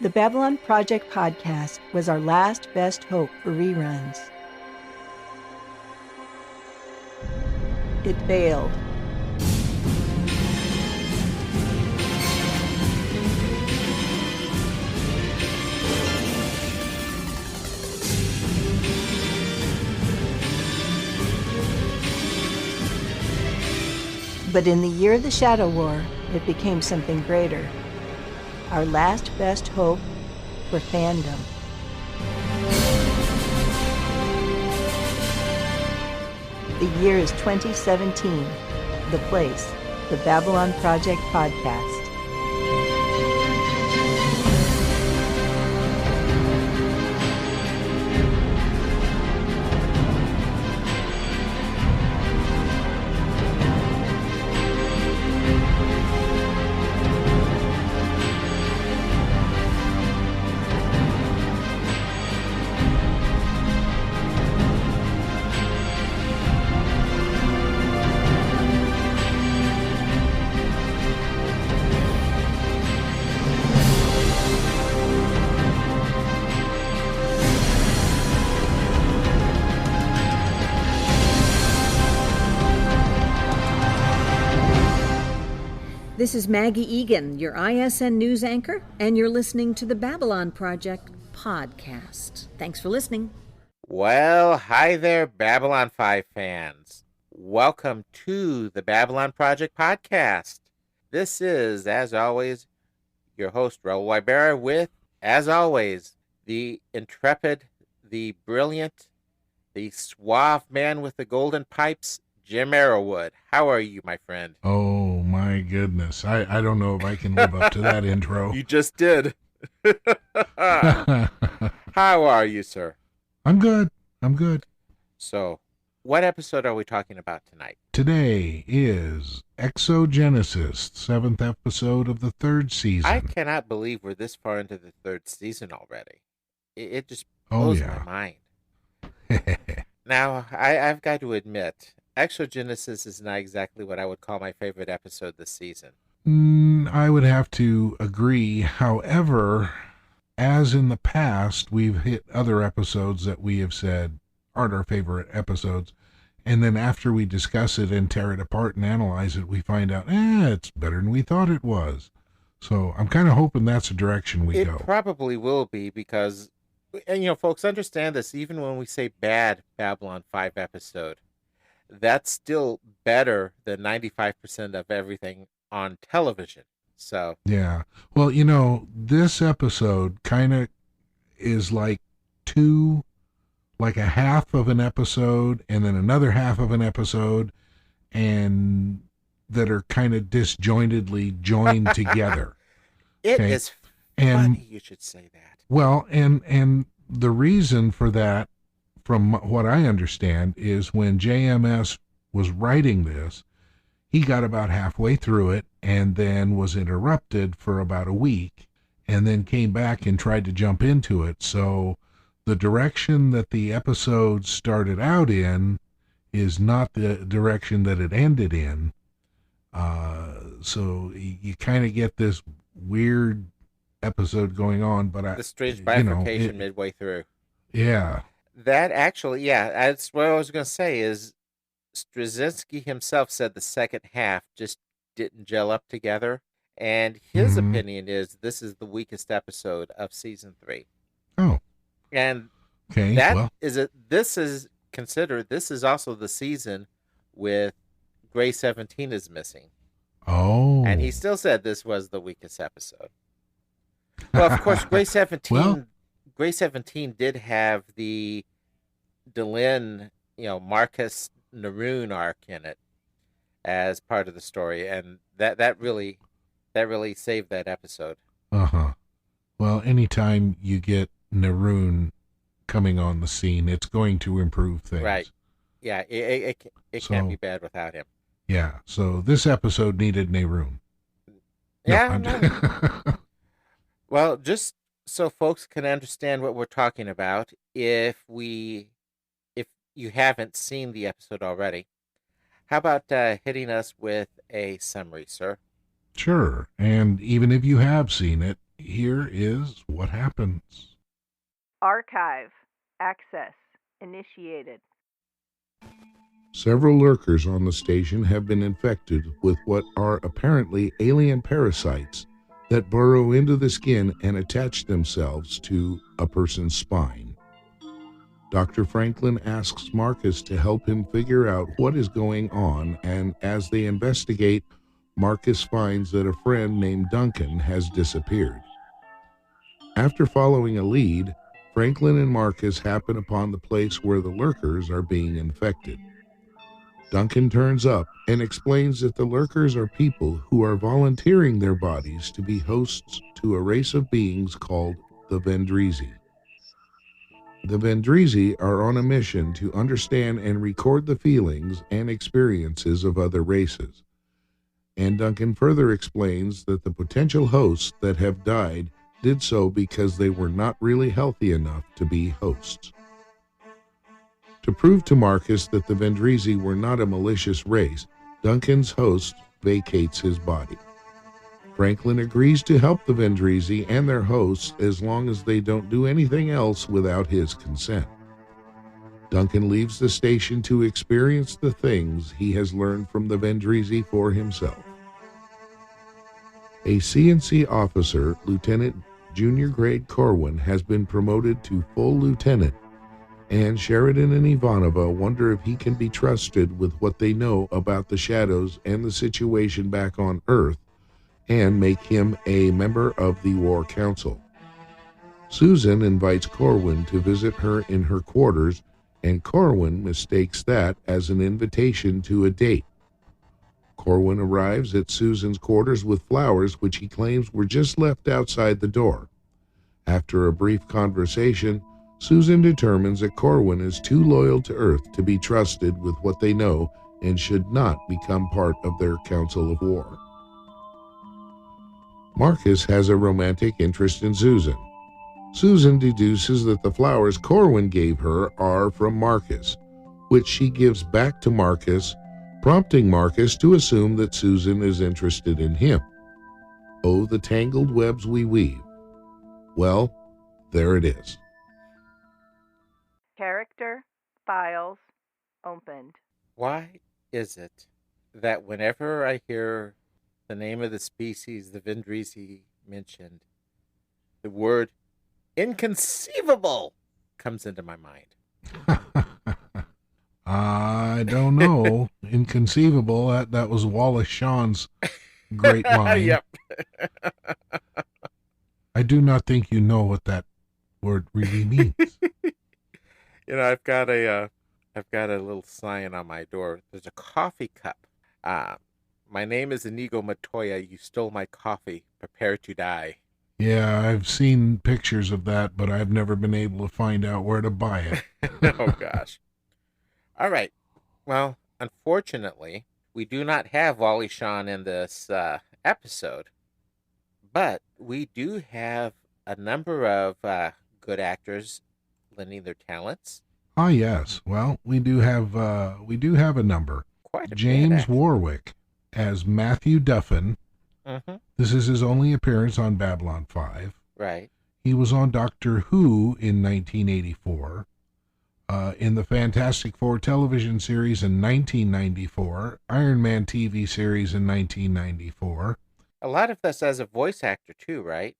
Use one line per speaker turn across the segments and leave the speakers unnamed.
The Babylon Project podcast was our last best hope for reruns. It failed. But in the year of the Shadow War, it became something greater. Our last best hope for fandom. The year is 2017. The place, the Babylon Project podcast.
This is Maggie Egan, your ISN news anchor, and you're listening to the Babylon Project podcast. Thanks for listening.
Well, hi there, Babylon 5 fans. Welcome to the Babylon Project podcast. This is, as always, your host, Raul Wybera, with, as always, the intrepid, the brilliant, the suave man with the golden pipes, Jim Arrowwood. How are you, my friend?
Oh, my goodness. I don't know if I can live up to that intro.
You just did. How are you, sir?
I'm good.
So, what episode are we talking about tonight?
Today is Exogenesis, 7th episode of the 3rd season.
I cannot believe we're this far into the 3rd season already. It just blows my mind. Now, I've got to admit, Exogenesis is not exactly what I would call my favorite episode this season.
I would have to agree. However, as in the past, we've hit other episodes that we have said aren't our favorite episodes. And then after we discuss it and tear it apart and analyze it, we find out, it's better than we thought it was. So I'm kind of hoping that's the direction we go.
It probably will be because, and folks, understand this, even when we say bad Babylon 5 episode, that's still better than 95% of everything on television. So
yeah. Well, this episode kind of is like a half of an episode and then another half of an episode, and that are kind of disjointedly joined together.
It is funny you should say that.
Well, and the reason for that, from what I understand, is when JMS was writing this, he got about halfway through it and then was interrupted for about a week and then came back and tried to jump into it. So the direction that the episode started out in is not the direction that it ended in. So you kind of get this weird episode going on, but
the strange bifurcation midway through.
Yeah.
That actually, that's what I was going to say is Straczynski himself said the second half just didn't gel up together. And his opinion is this is the weakest episode of season 3.
Oh.
And
okay,
this is also the season with Gray 17 is missing.
Oh.
And he still said this was the weakest episode. Well, of course, Gray 17 Gray 17 did have the Delenn, Marcus Naroon arc in it as part of the story, and that really saved that episode.
Well, anytime you get Naroon coming on the scene, it's going to improve things.
Right. Yeah, it can't be bad without him.
Yeah, so this episode needed Naroon.
Yeah. Well, just so folks can understand what we're talking about, if you haven't seen the episode already, how about hitting us with a summary, sir?
Sure, and even if you have seen it, here is what happens.
Archive. Access. Initiated.
Several lurkers on the station have been infected with what are apparently alien parasites that burrow into the skin and attach themselves to a person's spine. Dr. Franklin asks Marcus to help him figure out what is going on, and as they investigate, Marcus finds that a friend named Duncan has disappeared. After following a lead, Franklin and Marcus happen upon the place where the lurkers are being infected. Duncan turns up and explains that the lurkers are people who are volunteering their bodies to be hosts to a race of beings called the Vendrizi. The Vendrizi are on a mission to understand and record the feelings and experiences of other races. And Duncan further explains that the potential hosts that have died did so because they were not really healthy enough to be hosts. To prove to Marcus that the Vendrizi were not a malicious race, Duncan's host vacates his body. Franklin agrees to help the Vendrizi and their hosts as long as they don't do anything else without his consent. Duncan leaves the station to experience the things he has learned from the Vendrizi for himself. A CNC officer, Lieutenant Junior Grade Corwin, has been promoted to full lieutenant, and Sheridan and Ivanova wonder if he can be trusted with what they know about the shadows and the situation back on Earth, and make him a member of the War Council. Susan invites Corwin to visit her in her quarters, and Corwin mistakes that as an invitation to a date. Corwin arrives at Susan's quarters with flowers which he claims were just left outside the door. After a brief conversation, Susan determines that Corwin is too loyal to Earth to be trusted with what they know and should not become part of their Council of War. Marcus has a romantic interest in Susan. Susan deduces that the flowers Corwin gave her are from Marcus, which she gives back to Marcus, prompting Marcus to assume that Susan is interested in him. Oh, the tangled webs we weave. Well, there it is.
Character. Files. Opened.
Why is it that whenever I hear the name of the species the Vendrizi mentioned, the word inconceivable comes into my mind?
I don't know. Inconceivable. That was Wallace Shawn's great line.
Yep.
I do not think you know what that word really means.
You know, I've got a little sign on my door. There's a coffee cup. My name is Inigo Montoya. You stole my coffee. Prepare to die.
Yeah, I've seen pictures of that, but I've never been able to find out where to buy it.
Oh, gosh. All right. Well, unfortunately, we do not have Wally Shawn in this episode, but we do have a number of good actors lending their talents.
Ah, yes. Well, we do have a number.
Quite a
James
bit,
Warwick as Matthew Duffin.
Mm-hmm.
This is his only appearance on Babylon 5.
Right.
He was on Doctor Who in 1984, in the Fantastic Four television series in 1994, Iron Man TV series in 1994.
A lot of this as a voice actor too, right?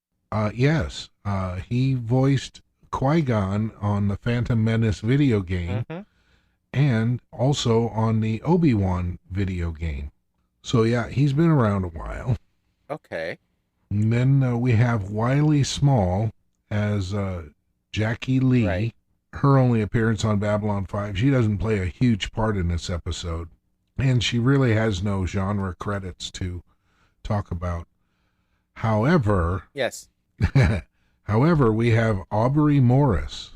Yes. He voiced Qui-Gon on the Phantom Menace video game,
Mm-hmm.
and also on the Obi-Wan video game. So yeah, he's been around a while.
Okay.
And then we have Wiley Small as Jackie Lee.
Right.
Her only appearance on Babylon 5. She doesn't play a huge part in this episode, and she really has no genre credits to talk about. However,
Yes.
however, we have Aubrey Morris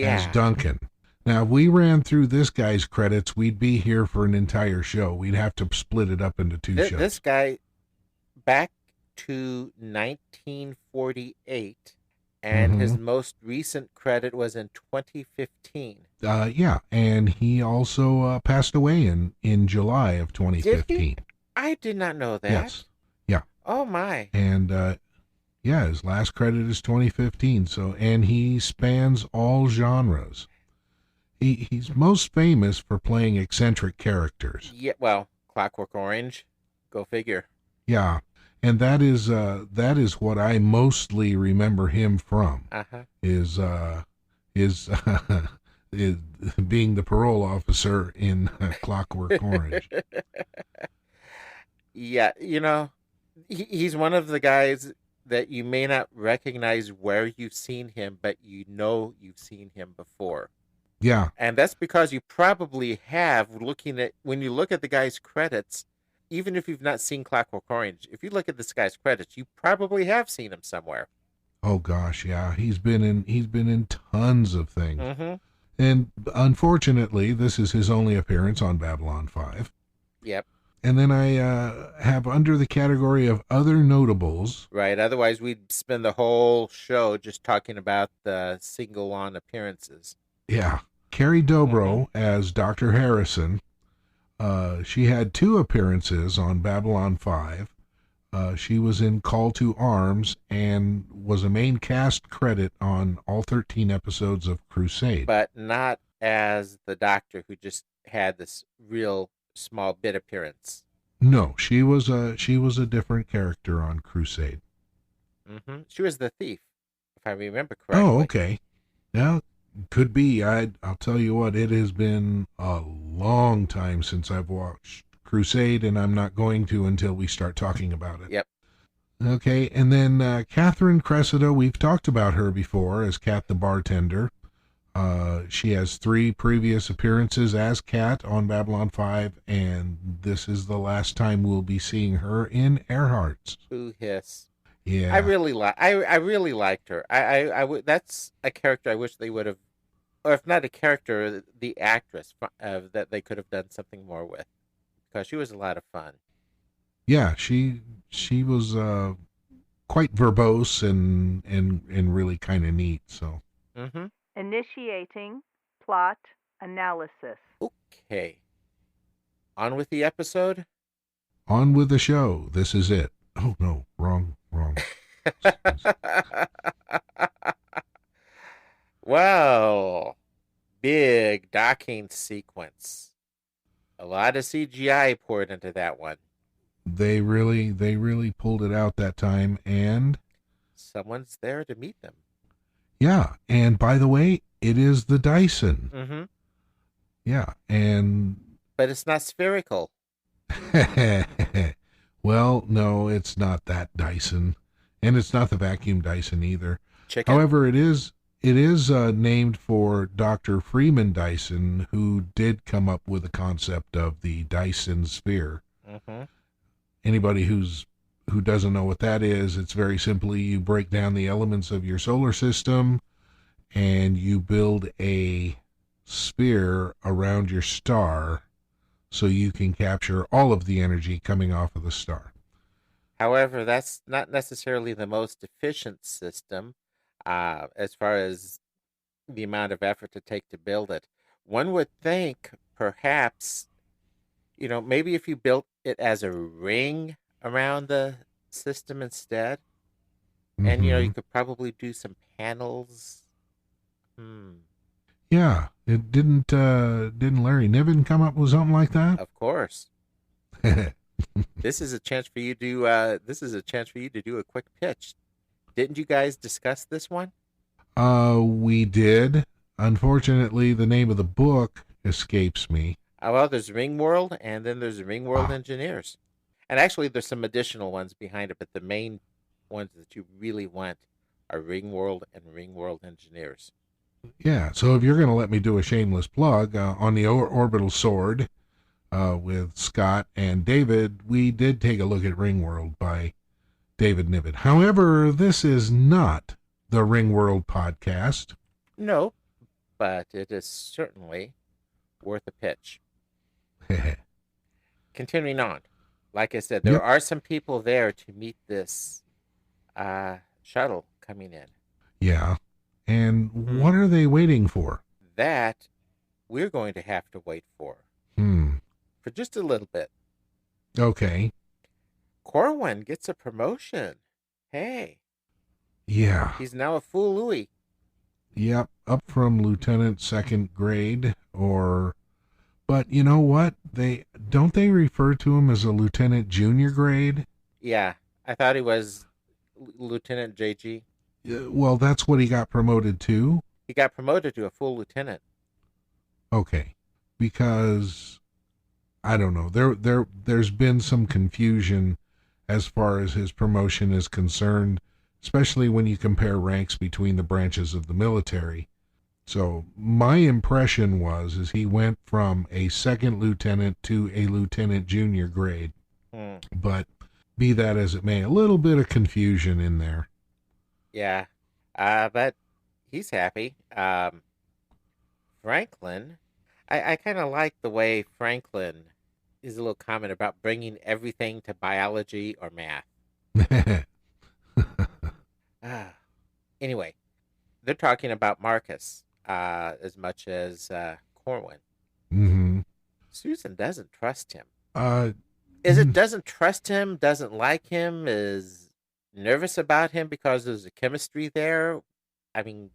as Duncan. Now, if we ran through this guy's credits, we'd be here for an entire show. We'd have to split it up into two shows.
This guy, back to 1948, and his most recent credit was in 2015.
Yeah, and he also passed away in July of 2015.
Did he? I did not know that.
Yes. Yeah.
Oh, my.
And Yeah, his last credit is 2015. So, and he spans all genres. He's most famous for playing eccentric characters.
Yeah, well, Clockwork Orange, go figure.
Yeah, and that is what I mostly remember him from. Is is being the parole officer in Clockwork Orange.
Yeah, he's one of the guys that you may not recognize where you've seen him, but you know you've seen him before.
Yeah.
And that's because you probably have, when you look at the guy's credits, even if you've not seen Clockwork Orange, if you look at this guy's credits, you probably have seen him somewhere.
Oh gosh, yeah. He's been in tons of things.
Mm-hmm.
And unfortunately, this is his only appearance on Babylon 5.
Yep.
And then I have under the category of other notables.
Right. Otherwise, we'd spend the whole show just talking about the single-on appearances.
Yeah. Carrie Dobro as Dr. Harrison. She had 2 appearances on Babylon 5. She was in Call to Arms and was a main cast credit on all 13 episodes of Crusade.
But not as the Doctor, who just had this real small bit appearance.
No, she was a different character on Crusade.
Mm-hmm. She was the thief, if I remember correctly.
Oh, okay. Now, could be. I'll tell you what, it has been a long time since I've watched Crusade, and I'm not going to until we start talking about it.
Yep.
Okay, and then Catherine Cressida, we've talked about her before as Cat the bartender. She has 3 previous appearances as Cat on Babylon 5, and this is the last time we'll be seeing her in Earhart's.
Ooh, hiss.
Yeah.
I really liked her. That's a character I wish they would have, or if not a character, the actress that they could have done something more with, because she was a lot of fun.
Yeah, she was quite verbose and really kind of neat. So.
Mm-hmm.
Initiating plot analysis.
Okay. On with the episode?
On with the show. This is it. Oh, no. Wrong.
Well, big docking sequence. A lot of CGI poured into that one.
They really pulled it out that time, and
someone's there to meet them.
Yeah, and by the way, it is the Dyson.
Mm-hmm.
Yeah,
but it's not spherical.
Well, no, it's not that Dyson, and it's not the vacuum Dyson either.
Chicken.
However, it is named for Dr. Freeman Dyson, who did come up with the concept of the Dyson sphere.
Mm-hmm.
Anybody who doesn't know what that is, it's very simply you break down the elements of your solar system and you build a sphere around your star so you can capture all of the energy coming off of the star.
However, that's not necessarily the most efficient system as far as the amount of effort to take to build it. One would think perhaps, maybe if you built it as a ring around the system instead, and you could probably do some panels.
Yeah, it didn't Larry Niven come up with something like that?
Of course. This is a chance for you to do a quick pitch. Didn't you guys discuss this one?
We did. Unfortunately, the name of the book escapes me.
Well, there's Ringworld, and then there's Ringworld Engineers. And actually, there's some additional ones behind it, but the main ones that you really want are Ringworld and Ringworld Engineers.
Yeah, so if you're going to let me do a shameless plug, on the Orbital Sword with Scott and David, we did take a look at Ringworld by David Niven. However, this is not the Ringworld podcast.
No, but it is certainly worth a pitch. Continuing on. Like I said, there are some people there to meet this shuttle coming in.
Yeah. And what are they waiting for?
That we're going to have to wait for. For just a little bit.
Okay.
Corwin gets a promotion. Hey.
Yeah.
He's now a full Louis.
Yep. Up from lieutenant second grade, but you know what? They refer to him as a lieutenant junior grade?
Yeah, I thought he was Lieutenant JG.
Well, that's what he got promoted to.
He got promoted to a full lieutenant.
Okay. Because I don't know. There's been some confusion as far as his promotion is concerned, especially when you compare ranks between the branches of the military. So my impression is he went from a second lieutenant to a lieutenant junior grade. But be that as it may, a little bit of confusion in there.
Yeah, but he's happy. Franklin, I kind of like the way Franklin is a little comment about bringing everything to biology or math. Anyway, they're talking about Marcus as much as Corwin.
Mm-hmm.
Susan doesn't trust him. Is it doesn't trust him, doesn't like him, is nervous about him because there's a chemistry there? I mean...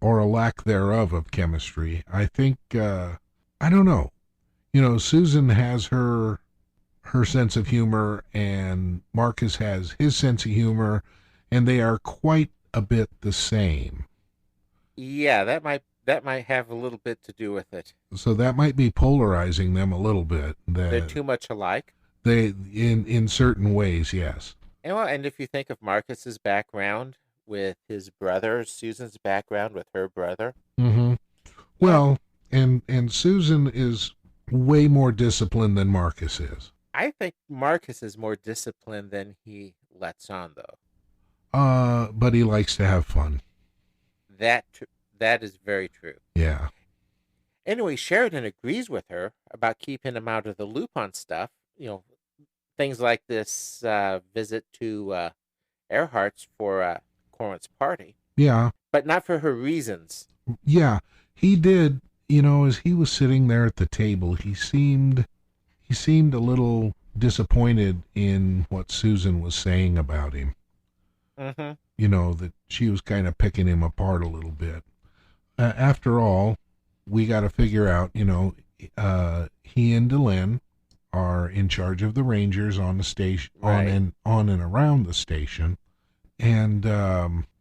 Or a lack thereof of chemistry. I think, I don't know. You know, Susan has her sense of humor, and Marcus has his sense of humor, and they are quite a bit the same.
Yeah, that might have a little bit to do with it.
So that might be polarizing them a little bit.
They're too much alike.
They in certain ways, yes.
And if you think of Marcus's background with his brother, Susan's background with her brother.
Mm-hmm. Well, and Susan is way more disciplined than Marcus is.
I think Marcus is more disciplined than he lets on,
though. But he likes to have fun.
That is very true.
Yeah.
Anyway, Sheridan agrees with her about keeping him out of the loop on stuff. You know, things like this visit to Earhart's for Corwin's party.
Yeah.
But not for her reasons.
Yeah, he did. You know, as he was sitting there at the table, he seemed a little disappointed in what Susan was saying about him.
Mm-hmm.
You know, that she was kind of picking him apart a little bit. After all, we got to figure out, you know, he and Delenn are in charge of the Rangers on the station,
right.
on and around the station. And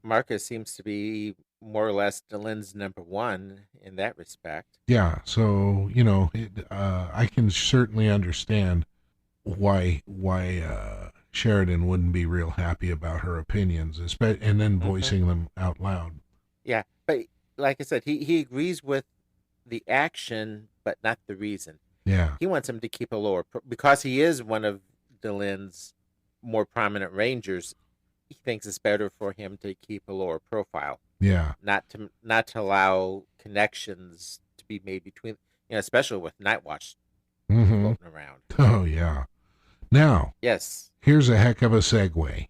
Marcus seems to be more or less Delenn's number one in that respect.
Yeah, so, you know, I can certainly understand why Sheridan wouldn't be real happy about her opinions, and then voicing them out loud.
Yeah, but like I said, he agrees with the action, but not the reason.
Yeah.
He wants him to keep a lower, because he is one of Delenn's more prominent Rangers. He thinks it's better for him to keep a lower profile.
Yeah.
Not to allow connections to be made between, you know, especially with Night Watch floating around.
Oh yeah. Now.
Yes.
Here's a heck of a segue.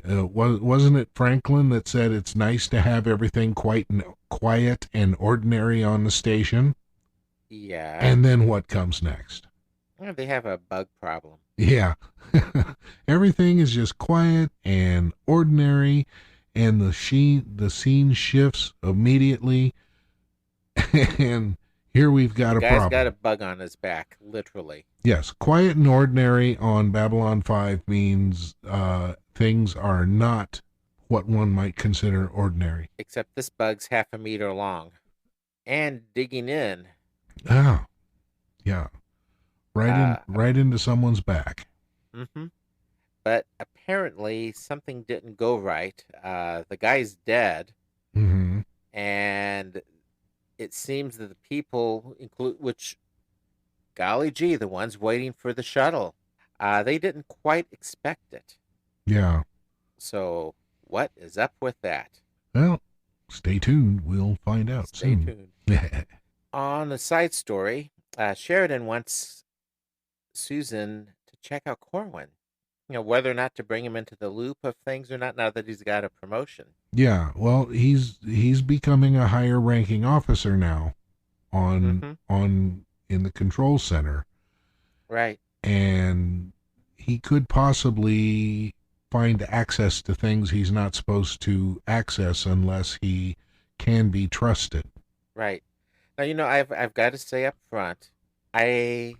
Wasn't it Franklin that said it's nice to have everything quiet and ordinary on the station?
Yeah.
And then what comes next?
Well, they have a bug problem.
Yeah. Everything is just quiet and ordinary, and the scene shifts immediately, and here we've got a problem.
Guy's got a bug on his back, literally.
Yes, quiet and ordinary on Babylon 5 means things are not what one might consider ordinary.
Except this bug's half a meter long, and digging in.
Oh, yeah. Right into someone's back.
Mm-hmm. But apparently something didn't go right. The guy's dead.
Mm-hmm.
And it seems that the people, which, golly gee, the ones waiting for the shuttle, they didn't quite expect it.
Yeah.
So what is up with that?
Well, stay tuned. We'll find out soon.
Stay tuned. On a side story, Sheridan wants Susan to check out Corwin. You know, whether or not to bring him into the loop of things or not, now that he's got a promotion.
Yeah, well, he's becoming a higher ranking officer now in the control center.
Right.
And he could possibly find access to things he's not supposed to access unless he can be trusted.
Right. Now, I've got to say up front, I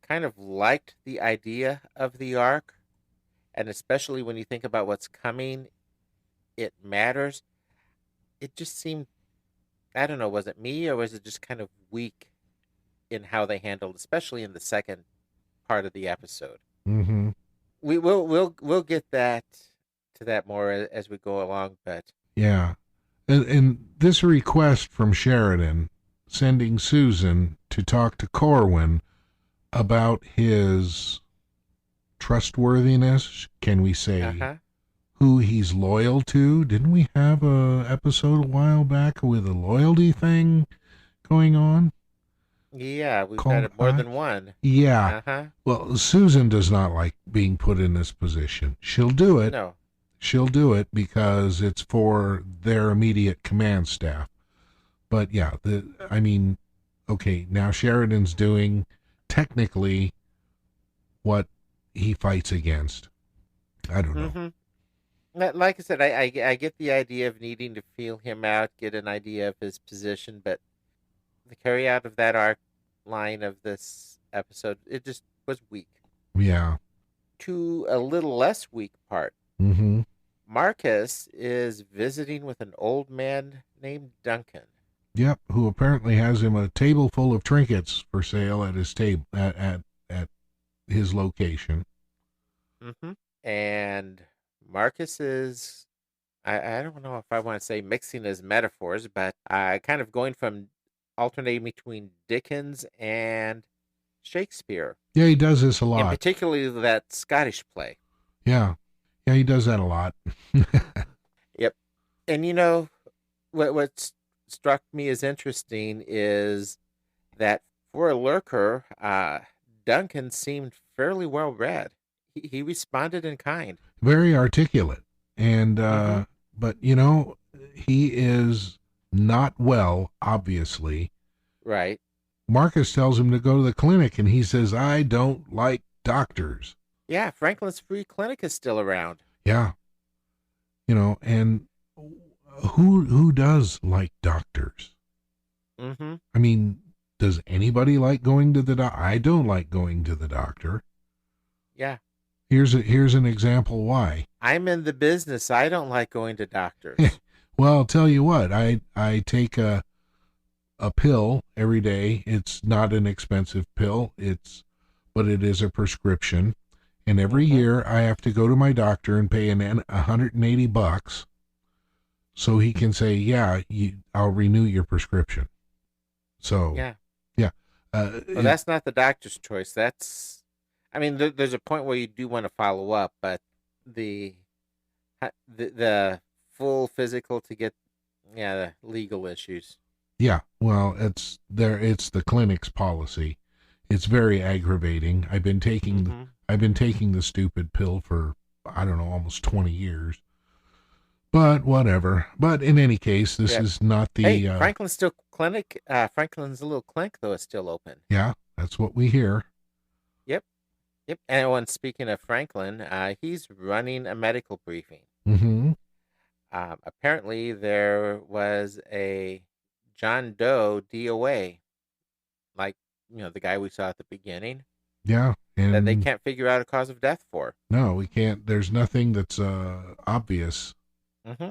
kind of liked the idea of the arc, and especially when you think about what's coming, it matters. It just seemed, I don't know, was it me or was it just kind of weak in how they handled, especially in the second part of the episode?
Mm-hmm.
We'll get that to that more as we go along, but
Yeah. And this request from Sheridan, sending Susan to talk to Corwin about his trustworthiness, can we say,
uh-huh.
who he's loyal to? Didn't we have a episode a while back with a loyalty thing going on?
Yeah, we've had it more than one.
Yeah.
Uh-huh.
Well, Susan does not like being put in this position. She'll do it.
No.
She'll do it because it's for their immediate command staff. But yeah, okay, now Sheridan's doing technically what he fights against. I don't know.
Mm-hmm. Like I said, I get the idea of needing to feel him out, get an idea of his position, but the carry out of that arc line of this episode, it just was weak.
Yeah.
To a little less weak part,
Mm-hmm.
Marcus is visiting with an old man named Duncan.
Yep, who apparently has him a table full of trinkets for sale at his table at his location.
Mm-hmm. And Marcus is, I don't know if I want to say mixing his metaphors, but kind of going from alternating between Dickens and Shakespeare.
Yeah, he does this a lot.
And particularly that Scottish play.
Yeah. Yeah, he does that a lot.
Yep. And what struck me as interesting is that for a lurker, Duncan seemed fairly well read. He responded in kind.
Very articulate. And
Mm-hmm.
but he is not well, obviously.
Right.
Marcus tells him to go to the clinic and he says, "I don't like doctors."
Yeah, Franklin's Free Clinic is still around.
Yeah. And who does like doctors?
Mm-hmm.
I mean, does anybody like going to the doctor? I don't like going to the doctor.
Yeah.
Here's an example why.
I'm in the business. I don't like going to doctors.
Well, I'll tell you what. I take a pill every day. It's not an expensive pill. But it is a prescription. And every year I have to go to my doctor and pay $180 so he can say, "Yeah, I'll renew your prescription." So
Yeah.
Well,
That's not the doctor's choice. There's a point where you do want to follow up, but the full physical to get, the legal issues.
Yeah, well, it's the clinic's policy. It's very aggravating. I've been taking the stupid pill for, I don't know, almost 20 years. But whatever. But in any case, this is not the
Franklin's Franklin's little clinic though is still open.
Yeah, that's what we hear.
Yep. And speaking of Franklin, he's running a medical briefing.
Mm-hmm.
Apparently there was a John Doe DOA, like, the guy we saw at the beginning.
Yeah. And
that they can't figure out a cause of death for.
No, we can't. There's nothing that's obvious.
Mm-hmm.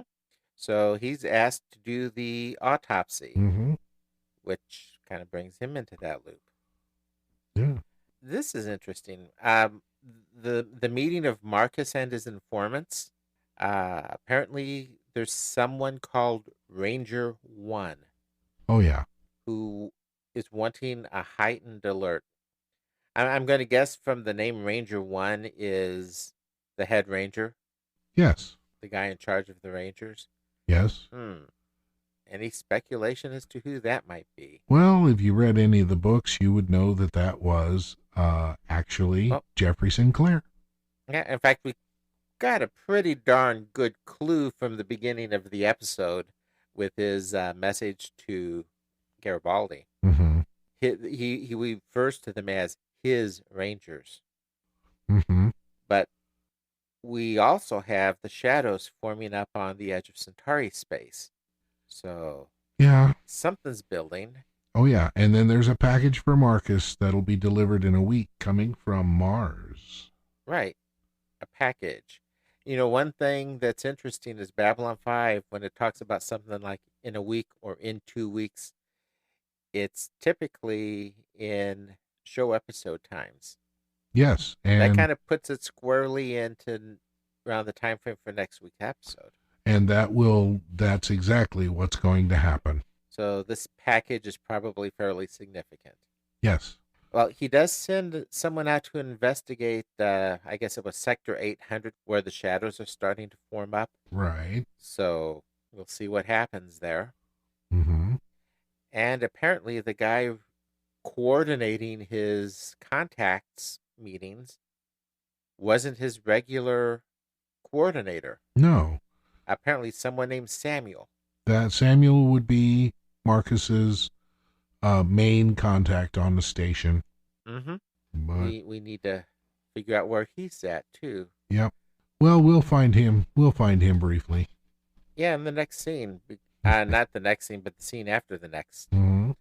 So he's asked to do the autopsy, which kind of brings him into that loop.
Yeah.
This is interesting. The meeting of Marcus and his informants. Apparently, there's someone called Ranger 1.
Oh, yeah.
Who is wanting a heightened alert. I'm going to guess from the name Ranger 1 is the head ranger.
Yes.
The guy in charge of the Rangers.
Yes.
Any speculation as to who that might be?
Well, if you read any of the books, you would know that was actually Jeffrey Sinclair.
Yeah, in fact, we got a pretty darn good clue from the beginning of the episode with his message to Garibaldi.
Mm-hmm.
He refers to them as his Rangers.
Mm-hmm.
But we also have the shadows forming up on the edge of Centauri space. So
Yeah.
something's building.
Oh, yeah. And then there's a package for Marcus that'll be delivered in a week coming from Mars.
Right. A package. One thing that's interesting is Babylon 5, when it talks about something like in a week or in 2 weeks, it's typically in show episode times.
Yes.
That
And
kind of puts it squarely into around the time frame for next week's episode.
and that's exactly what's going to happen.
So this package is probably fairly significant.
Yes.
Well, he does send someone out to investigate, I guess it was Sector 800, where the shadows are starting to form up.
Right.
So we'll see what happens there.
Mm-hmm.
And apparently the guy coordinating his contacts meetings wasn't his regular coordinator.
No.
Apparently someone named Samuel.
That Samuel would be Marcus's main contact on the station.
Mm-hmm.
But,
We need to figure out where he's at, too.
yep. Well, we'll find him. We'll find him briefly.
Yeah, in the next scene. Not the next scene, but the scene after the next.
Mm-hmm.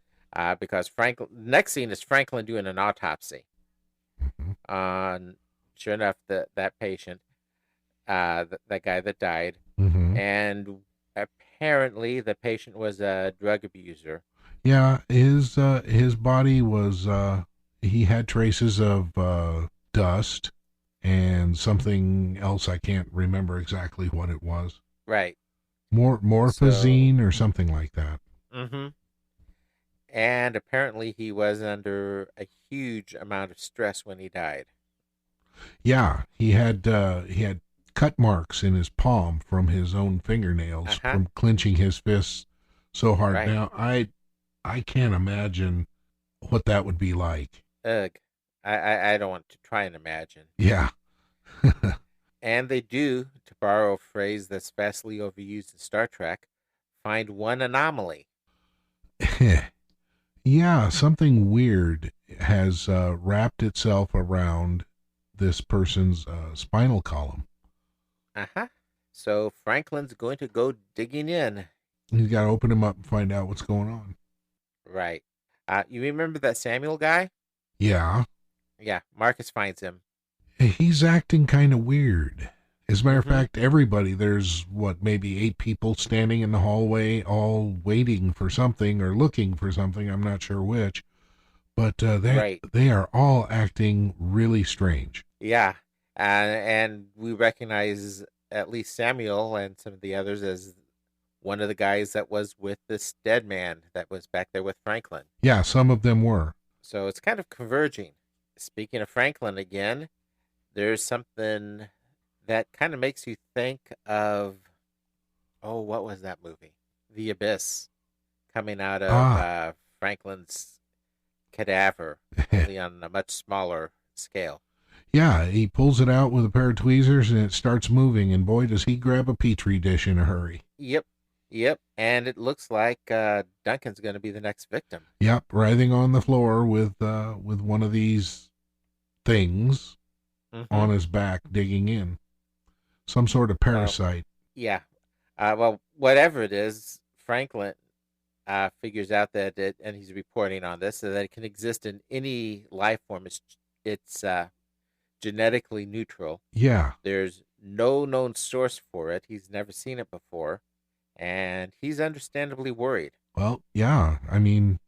Because next scene is Franklin doing an autopsy
Mm-hmm.
on, sure enough, that patient, that guy that died.
Mm-hmm.
And apparently the patient was a drug abuser.
Yeah, his body was he had traces of dust and something else. I can't remember exactly what it was.
Right.
Morphazine or something like that.
Mm-hmm. And apparently he was under a huge amount of stress when he died.
Yeah, he had cut marks in his palm from his own fingernails from clenching his fists so hard.
Right.
Now I can't imagine what that would be like.
Ugh. I don't want to try and imagine.
Yeah.
And they do, to borrow a phrase that's vastly overused in Star Trek, find one anomaly.
Yeah, something weird has wrapped itself around this person's spinal column.
Uh-huh. So Franklin's going to go digging in.
He's got to open him up and find out what's going on.
Right. You remember that Samuel guy?
Yeah.
Yeah, Marcus finds him.
He's acting kind of weird. As a matter of fact, there's maybe 8 people standing in the hallway, all waiting for something or looking for something. I'm not sure which. But they are all acting really strange.
Yeah. And we recognize at least Samuel and some of the others as one of the guys that was with this dead man that was back there with Franklin.
Yeah, some of them were.
So it's kind of converging. Speaking of Franklin again, there's something that kind of makes you think of, what was that movie? The Abyss, coming out of Franklin's cadaver, only on a much smaller scale.
Yeah, he pulls it out with a pair of tweezers and it starts moving, and boy, does he grab a petri dish in a hurry.
Yep. And it looks like Duncan's going to be the next victim.
Yep, writhing on the floor with one of these things on his back, digging in. Some sort of parasite.
Yeah. Well, whatever it is, Franklin figures out that and he's reporting on this, so that it can exist in any life form. It's genetically neutral.
Yeah.
There's no known source for it. He's never seen it before, and he's understandably worried.
Well, yeah. I mean,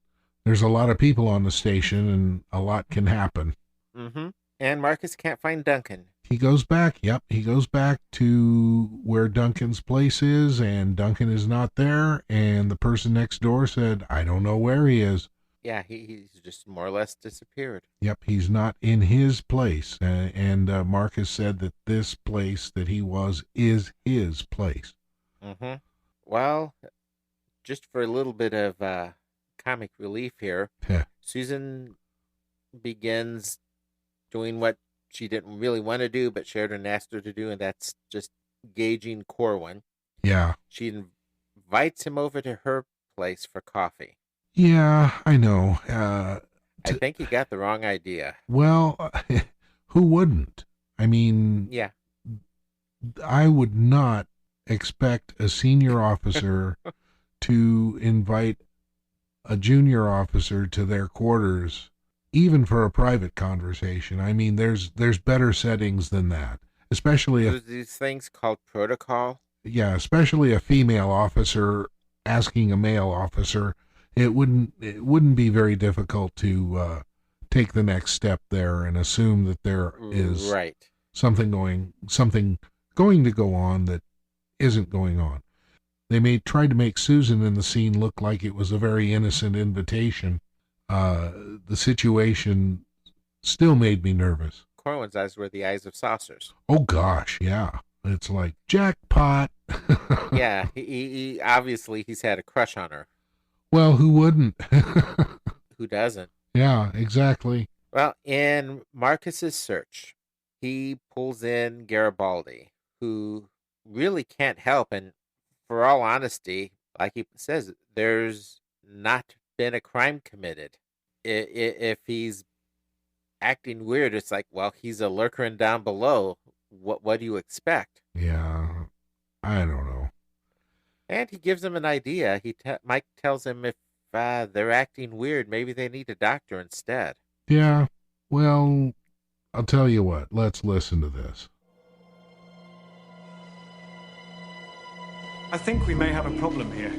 there's a lot of people on the station, and a lot can happen.
Mm-hmm. And Marcus can't find Duncan.
He goes back. Yep, he goes back to where Duncan's place is, and Duncan is not there. And the person next door said, "I don't know where he is."
Yeah, he's just more or less disappeared.
Yep, he's not in his place. And Marcus said that this place that he was is his place.
Mm-hmm. Well, just for a little bit of comic relief here, Susan begins doing what she didn't really want to do, but Sheridan asked her to do, and that's just gauging Corwin.
Yeah.
She invites him over to her place for coffee.
Yeah, I know.
I think he got the wrong idea.
Well, who wouldn't? I mean,
yeah,
I would not expect a senior officer to invite a junior officer to their quarters, even for a private conversation. I mean, there's better settings than that, especially
There's these things called protocol.
especially a female officer asking a male officer. It wouldn't be very difficult to take the next step there and assume that there is
Right.
something going to go on that isn't going on. They tried to make Susan in the scene look like it was a very innocent invitation. The situation still made me nervous.
Corwin's eyes were the eyes of saucers.
Oh gosh, yeah. It's like jackpot.
Yeah, he obviously he's had a crush on her.
Well, who wouldn't?
Who doesn't?
Yeah, exactly.
Well, in Marcus's search, he pulls in Garibaldi, who really can't help. And for all honesty, like he says, there's not been a crime committed. If he's acting weird, it's like, well, he's a lurker and down below. What do you expect?
Yeah, I don't know.
And he gives him an idea. Mike tells him if they're acting weird, maybe they need a doctor instead.
Yeah, well, I'll tell you what. Let's listen to this.
I think we may have a problem here.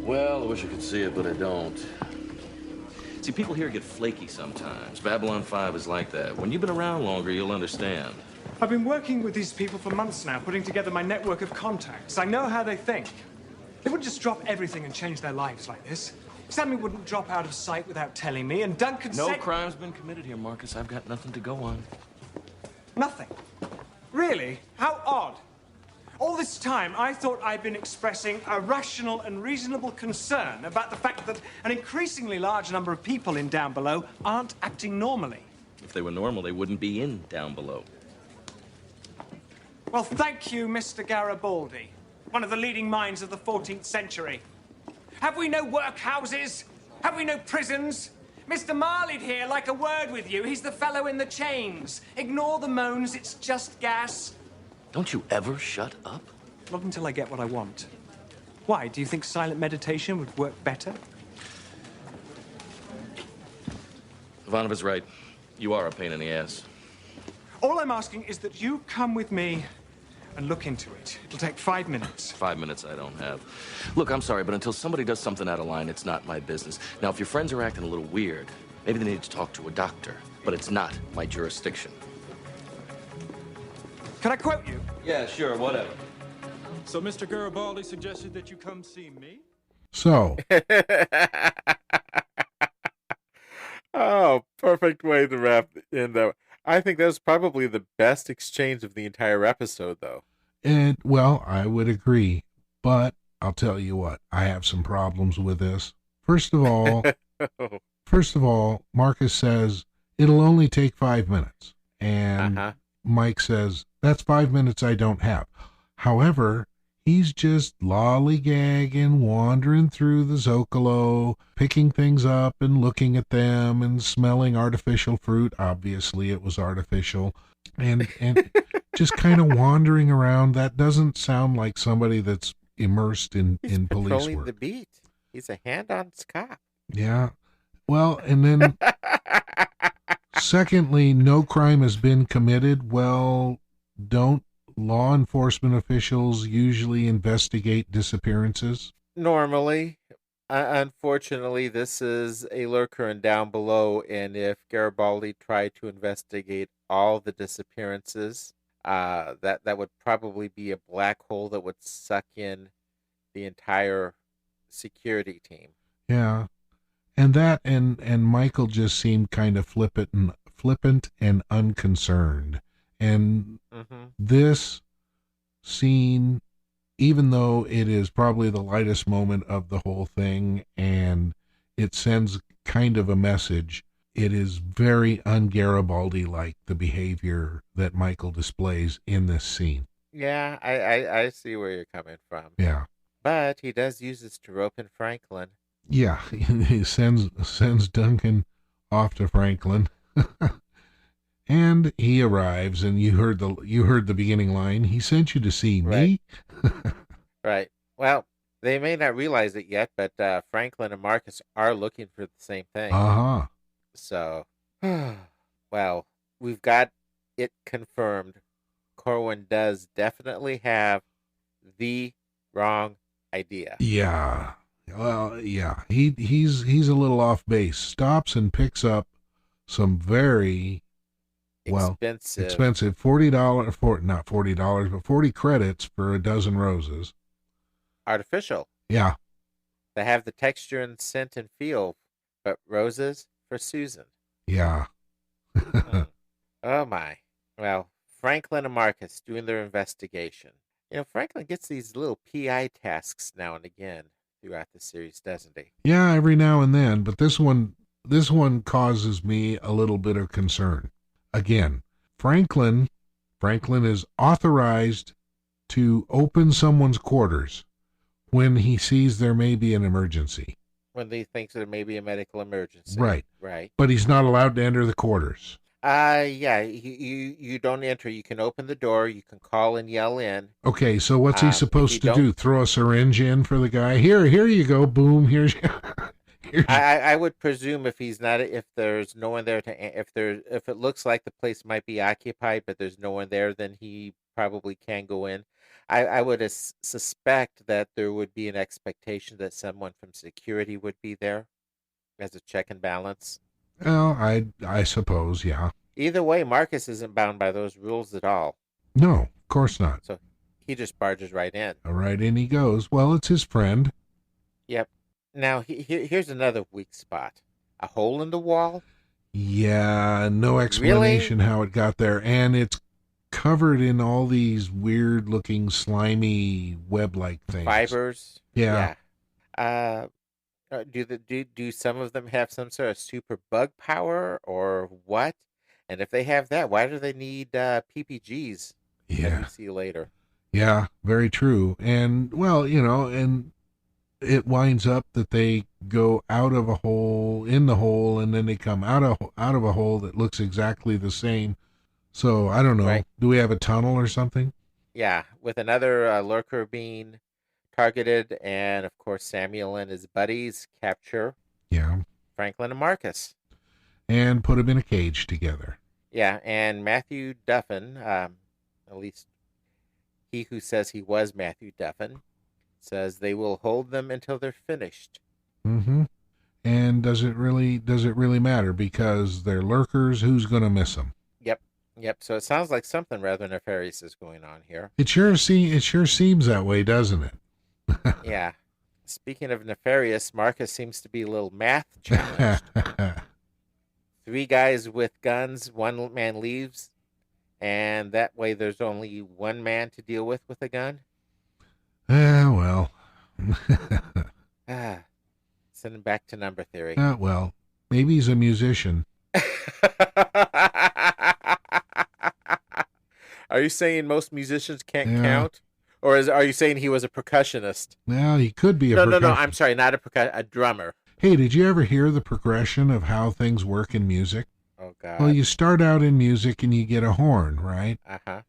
Well, I wish I could see it, but I don't. See, people here get flaky sometimes. Babylon 5 is like that. When you've been around longer, you'll understand.
I've been working with these people for months now, putting together my network of contacts. I know how they think. They wouldn't just drop everything and change their lives like this. Sammy wouldn't drop out of sight without telling me, and Duncan
No
said...
crime's been committed here, Marcus. I've got nothing to go on.
Nothing? Really? How odd. All this time, I thought I'd been expressing a rational and reasonable concern about the fact that an increasingly large number of people in Down Below aren't acting normally.
If they were normal, they wouldn't be in Down Below.
Well, thank you, Mr. Garibaldi, one of the leading minds of the 14th century. Have we no workhouses? Have we no prisons? Mr. Marley'd here like a word with you. He's the fellow in the chains. Ignore the moans, it's just gas.
Don't you ever shut up?
Not until I get what I want. Why, do you think silent meditation would work better?
Ivanova's right. You are a pain in the ass.
All I'm asking is that you come with me and look into it. It'll take 5 minutes.
5 minutes I don't have. Look, I'm sorry, but until somebody does something out of line, it's not my business. Now, if your friends are acting a little weird, maybe they need to talk to a doctor. But it's not my jurisdiction.
Can I quote you?
Yeah, sure, whatever.
So Mr. Garibaldi suggested that you come see me?
So,
Oh, perfect way to wrap in, though. I think that was probably the best exchange of the entire episode, though.
and well, I would agree, but I'll tell you what, I have some problems with this. First of all, Marcus says it'll only take 5 minutes, and Mike says that's 5 minutes I don't have. However, he's just lollygagging, wandering through the Zocalo, picking things up and looking at them and smelling artificial fruit. Obviously, it was artificial. And just kind of wandering around. That doesn't sound like somebody that's immersed in police
Controlling
work.
the beat. He's a hand-on cop.
Yeah. Well, and then secondly, no crime has been committed. Well, don't law enforcement officials usually investigate disappearances?
Normally. Unfortunately, this is a lurker and Down Below, and if Garibaldi tried to investigate all the disappearances, that would probably be a black hole that would suck in the entire security team.
Yeah. And that and Michael just seemed kind of flippant and unconcerned. And this scene, even though it is probably the lightest moment of the whole thing and it sends kind of a message, it is very un-Garibaldi-like, the behavior that Michael displays in this scene.
Yeah, I see where you're coming from.
Yeah.
But he does use this to rope in Franklin.
Yeah, he sends Duncan off to Franklin. And he arrives, and you heard the beginning line. He sent you to see me.
Right. Well, they may not realize it yet, but Franklin and Marcus are looking for the same thing.
Uh-huh.
So, well, we've got it confirmed. Corwin does definitely have the wrong idea.
Yeah. Well, yeah. He's a little off base. Stops and picks up some very expensive $40 not $40, but 40 credits for a dozen roses.
Artificial.
Yeah.
They have the texture and scent and feel, but roses for Susan.
Yeah.
Oh my. Well, Franklin and Marcus doing their investigation. Franklin gets these little PI tasks now and again throughout the series, doesn't he?
Yeah, every now and then, but this one causes me a little bit of concern. Again, Franklin is authorized to open someone's quarters when he sees there may be an emergency.
When he thinks there may be a medical emergency.
Right.
Right.
But he's not allowed to enter the quarters.
Yeah, you don't enter. You can open the door, you can call and yell in.
Okay, so what's he supposed to do? Throw a syringe in for the guy? Here you go, boom, here's
I would presume if there's no one there if it looks like the place might be occupied, but there's no one there, then he probably can go in. I would suspect that there would be an expectation that someone from security would be there as a check and balance.
Well, I suppose, yeah.
Either way, Marcus isn't bound by those rules at all.
No, of course not.
So he just barges right in.
Right in he goes. Well, it's his friend.
Yep. Now, here's another weak spot. A hole in the wall?
Yeah, no explanation how it got there. And it's covered in all these weird-looking, slimy, web-like things.
Fibers?
Yeah.
Do some of them have some sort of super bug power or what? And if they have that, why do they need PPGs?
Yeah.
We'll see later.
Yeah, very true. And, well, and it winds up that they go out of a hole, in the hole, and then they come out of a hole that looks exactly the same. So, I don't know. Right. Do we have a tunnel or something?
Yeah, with another lurker being targeted, and of course Samuel and his buddies capture Franklin and Marcus.
And put them in a cage together.
Yeah, and Matthew Duffin, at least he who says he was Matthew Duffin, says they will hold them until they're finished.
Mm-hmm. And does it really matter? Because they're lurkers, who's going to miss them?
Yep. So it sounds like something rather nefarious is going on here.
It sure seems that way, doesn't it?
Yeah. Speaking of nefarious, Marcus seems to be a little math challenged. 3 guys with guns, 1 man leaves, and that way there's only 1 man to deal with a gun.
Well.
Send him back to number theory.
Well, maybe he's a musician.
Are you saying most musicians can't count? Or are you saying he was a percussionist?
Well, he could be a percussionist.
No, I'm sorry, not a drummer.
Hey, did you ever hear the progression of how things work in music?
Oh, God.
Well, you start out in music and you get a horn, right?
Uh-huh.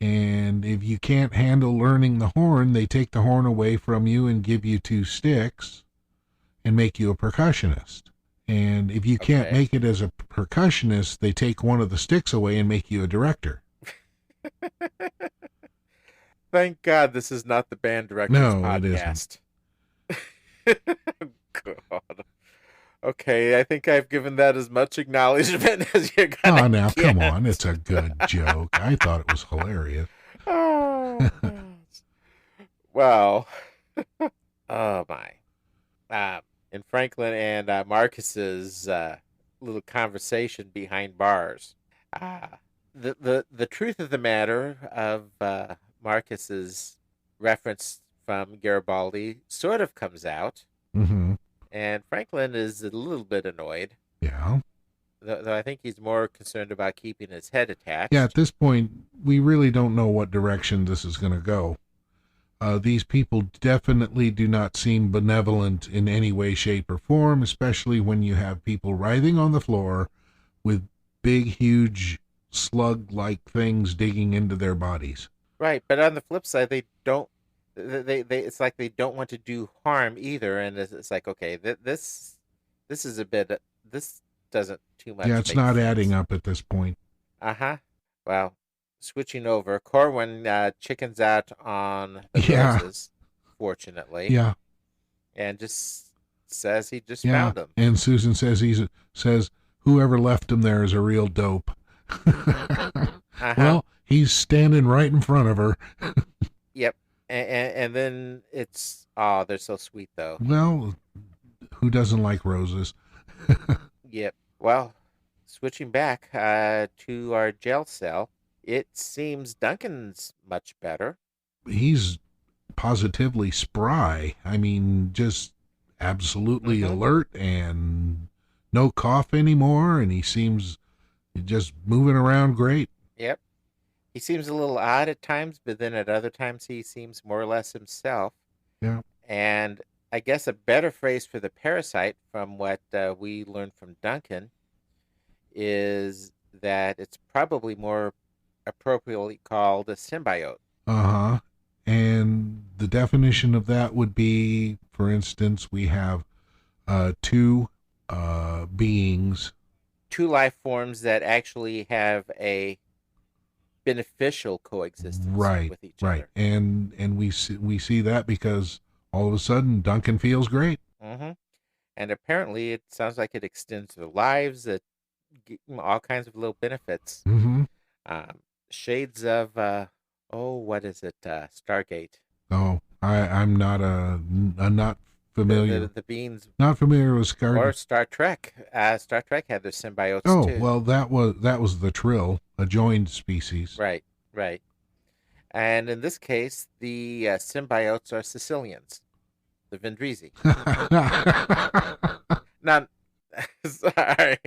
And if you can't handle learning the horn, they take the horn away from you and give you 2 sticks and make you a percussionist. And if you can't make it as a percussionist, they take one of the sticks away and make you a director.
Thank God this is not the band director's podcast.
It isn't.
God. Okay, I think I've given that as much acknowledgement as you're gonna
Oh, now,
get.
come on. It's a good joke. I thought it was hilarious.
Oh, well. Oh, my. In Franklin and Marcus's little conversation behind bars, the truth of the matter of Marcus's reference from Garibaldi sort of comes out.
Mm-hmm.
And Franklin is a little bit annoyed.
Yeah.
Though I think he's more concerned about keeping his head attached.
Yeah, at this point, we really don't know what direction this is going to go. These people definitely do not seem benevolent in any way, shape, or form, especially when you have people writhing on the floor with big, huge slug-like things digging into their bodies.
Right, but on the flip side, they don't. They it's like they don't want to do harm either, and it's like, okay, this is a bit. This doesn't too much.
Yeah, it's
make
not
sense.
adding up at this point.
Uh-huh. Well, switching over, Corwin chickens out on the
Yeah.
roses, fortunately.
Yeah.
And just says he just
Yeah.
found them.
And Susan says whoever left him there is a real dope.
Uh-huh.
Well, he's standing right in front of her.
Yep. And then it's, oh, they're so sweet, though.
Well, who doesn't like roses?
Yep. Well, switching back to our jail cell, it seems Duncan's much better.
He's positively spry. I mean, just absolutely alert and no cough anymore, and he seems just moving around great.
Yep. He seems a little odd at times, but then at other times he seems more or less himself.
Yeah.
And I guess a better phrase for the parasite, from what we learned from Duncan, is that it's probably more appropriately called a symbiote.
Uh-huh. And the definition of that would be, for instance, we have two beings.
Two life forms that actually have a beneficial coexistence with each other.
And we see that because all of a sudden Duncan feels great.
Mm-hmm. And apparently it sounds like it extends their lives, it all kinds of little benefits.
Mm-hmm.
Shades of what is it? Stargate.
Oh, I'm not not familiar.
The beings.
Not familiar with Stargate.
Or Star Trek. Star Trek had their symbiotes too.
Oh, well, that was the Trill, a joined species.
Right. And in this case, the symbiotes are Sicilians, the Vendrisi. Now, sorry.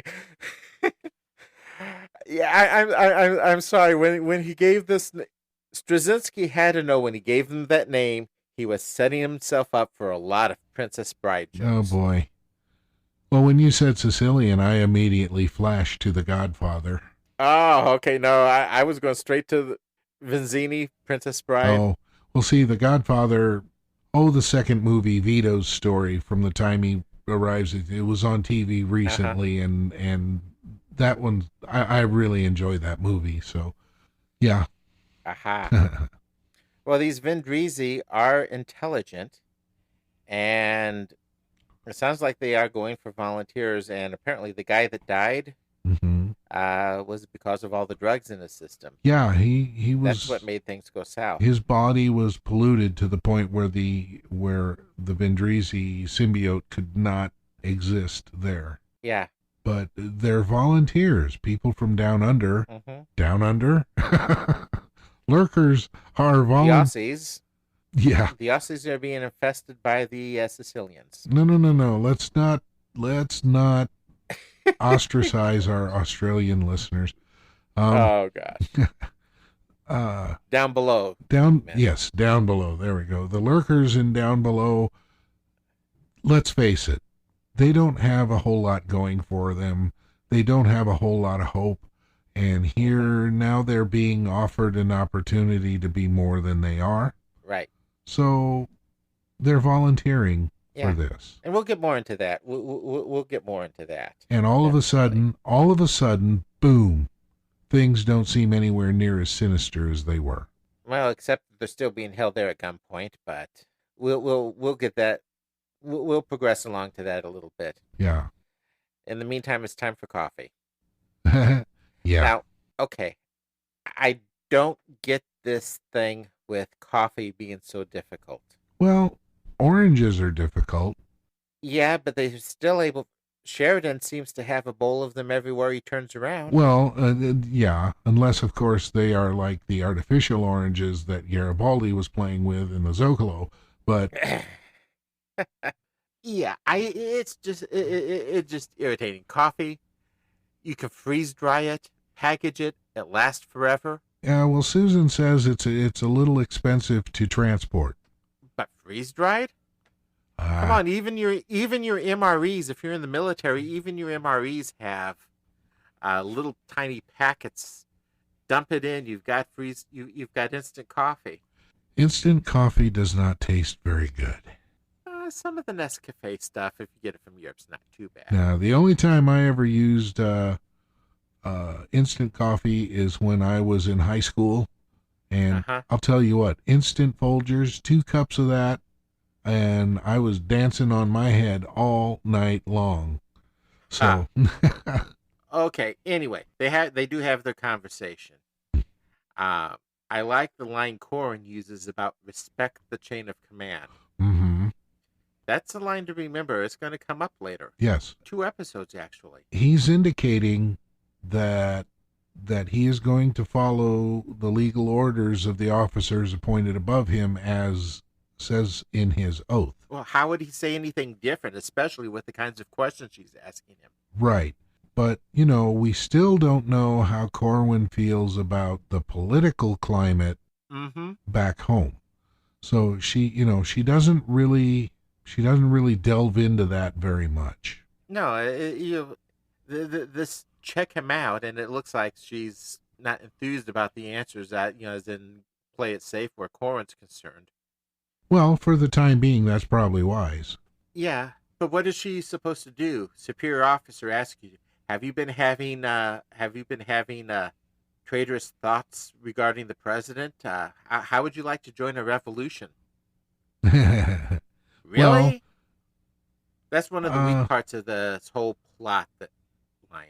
Yeah, I'm sorry. When he gave this, Straczynski had to know when he gave them that name, he was setting himself up for a lot of Princess Bride jokes.
Oh boy. Well, when you said Sicilian, I immediately flashed to The Godfather.
Oh, okay. No, I was going straight to Vizzini, Princess Bride.
Oh, well, see, The Godfather. Oh, the second movie, Vito's story, from the time he arrives, it was on TV recently, and that one, I really enjoyed that movie. So, yeah.
Aha. Well, these Vendrisi are intelligent, and it sounds like they are going for volunteers. And apparently, the guy that died was because of all the drugs in his system.
Yeah, he was.
That's what made things go south.
His body was polluted to the point where the Vendrisi symbiote could not exist there.
Yeah.
But they're volunteers, people from down under. Down under? Lurkers are
volunteers. The Aussies.
Yeah.
The Aussies are being infested by the Sicilians.
No. Let's not ostracize our Australian listeners.
Oh, God. Down below.
Yes, down below. There we go. The lurkers in down below, let's face it, they don't have a whole lot going for them. They don't have a whole lot of hope. And here now they're being offered an opportunity to be more than they are.
Right.
So they're volunteering for this.
And we'll get more into that. We'll get more into that.
And all of a sudden, boom, things don't seem anywhere near as sinister as they were.
Well, except they're still being held there at gunpoint, but we'll get that. We'll progress along to that a little bit.
Yeah.
In the meantime, it's time for coffee.
Yeah.
Now, okay, I don't get this thing with coffee being so difficult.
Well, oranges are difficult.
Yeah, but they're still able. Sheridan seems to have a bowl of them everywhere he turns around.
Well, yeah, unless, of course, they are like the artificial oranges that Garibaldi was playing with in the Zocalo. But
yeah, it's just irritating. Coffee, you can freeze dry it, package it, it lasts forever.
Yeah, well, Susan says it's a little expensive to transport.
But freeze dried? Come on, even your MREs, if you're in the military, even your MREs have little tiny packets dump it in. You've got you've got instant coffee.
Instant coffee does not taste very good.
Some of the Nescafe stuff, if you get it from Europe, is not too bad.
Now, the only time I ever used instant coffee is when I was in high school. And I'll tell you what, instant Folgers, 2 cups of that, and I was dancing on my head all night long. So,
okay. Anyway, they do have their conversation. I like the line Corin uses about respect the chain of command.
Mm-hmm.
That's a line to remember. It's going to come up later.
Yes.
2 episodes, actually.
He's indicating that he is going to follow the legal orders of the officers appointed above him, as says in his oath.
Well, how would he say anything different, especially with the kinds of questions she's asking him?
Right. But, we still don't know how Corwin feels about the political climate back home. So she doesn't really delve into that very much.
No, this check him out, and it looks like she's not enthused about the answers that, as in play it safe where Corin's concerned.
Well, for the time being, that's probably wise.
Yeah, but what is she supposed to do? Superior officer asks you, have you been having traitorous thoughts regarding the president? How would you like to join a revolution? Really?
Well,
that's one of the weak parts of this whole plot. That line.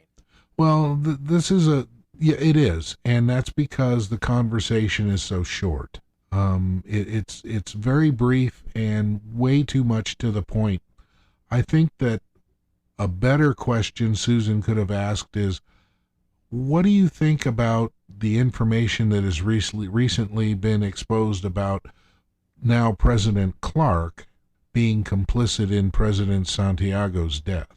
Well, this is it is, and that's because the conversation is so short. It's very brief and way too much to the point. I think that a better question Susan could have asked is, what do you think about the information that has recently been exposed about now President Clark being complicit in President Santiago's death?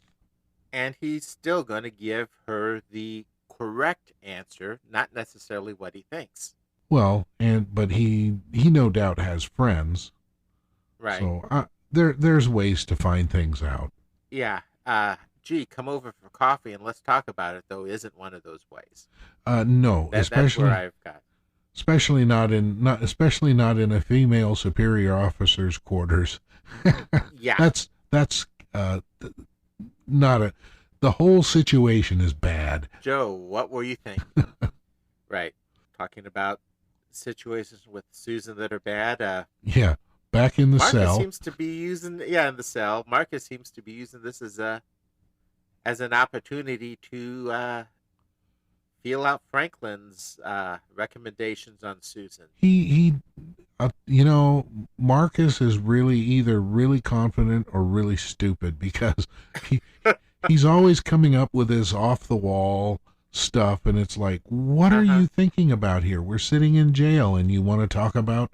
And he's still going to give her the correct answer, not necessarily what he thinks.
Well, but he no doubt has friends.
Right.
So there's ways to find things out.
Yeah. Gee, come over for coffee and let's talk about it, though, isn't one of those ways.
No,
that's where I've got.
Especially not in a female superior officer's quarters.
Yeah.
That's not a. The whole situation is bad.
Joe, what were you thinking? Right. Talking about situations with Susan that are bad.
Yeah. Back in the
Marcus
cell.
Seems to be using in the cell. Marcus seems to be using this as an opportunity to feel out Franklin's recommendations on Susan.
Marcus is really either really confident or really stupid, because he's always coming up with this off the wall stuff, and it's like, what are you thinking about here? We're sitting in jail and you want to talk about,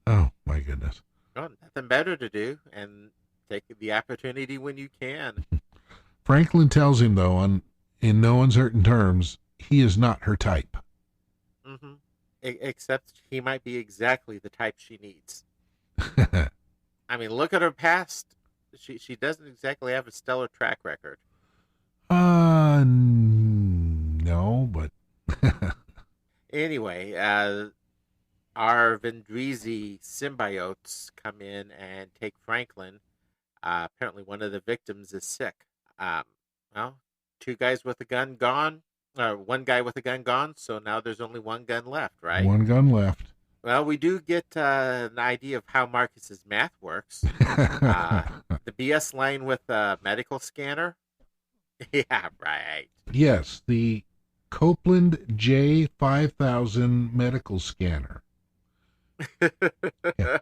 oh my goodness.
Well, nothing better to do, and take the opportunity when you can.
Franklin tells him, though, in no uncertain terms, he is not her type.
Mm-hmm. Except he might be exactly the type she needs. I mean, look at her past. She doesn't exactly have a stellar track record.
No, but...
Anyway, our Vendrizi symbiotes come in and take Franklin. Apparently one of the victims is sick. Well, 2 guys with a gun gone. 1 guy with a gun gone, so now there's only 1 gun left, right?
1 gun left.
Well, we do get an idea of how Marcus's math works. The BS line with a medical scanner. Yeah, right.
Yes, the Copeland J5000 medical scanner. Yeah.